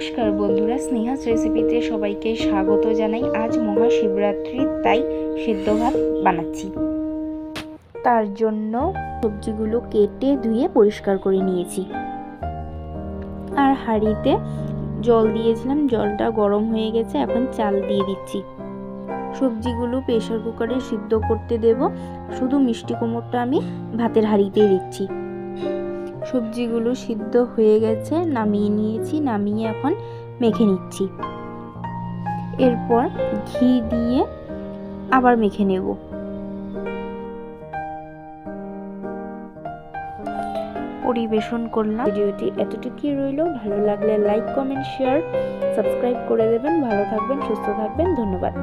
নমস্কার বন্ধুরা, স্নেহাস রেসিপিতে সবাইকে স্বাগত জানাই। আজ মহাশিবরাত্রি, তাই সিদ্ধ ভাত বানাচ্ছি। তার জন্য সবজিগুলো কেটে ধুয়ে পরিষ্কার করে নিয়েছি। আর হাঁড়িতে জল দিয়েছিলাম, জলটা গরম হয়ে গেছে। এখন চাল দিয়ে দিচ্ছি। সবজিগুলো প্রেসার কুকারে সিদ্ধ করতে দেব। শুধু মিষ্টি কুমড়োটা আমি ভাতের হাঁড়িতেই দিচ্ছি। সবজিগুলো সিদ্ধ হয়ে গেছে, নামিয়ে নিয়েছি। নামিয়ে এখন মেখে নিচ্ছি। এরপর ঘি দিয়ে আবার মেখে নেব। পরিবেশন করলাম। ভিডিওটি এতটুকুই রইল। ভালো লাগলে লাইক, কমেন্ট, শেয়ার, সাবস্ক্রাইব করে দেবেন। ভালো থাকবেন, সুস্থ থাকবেন। ধন্যবাদ।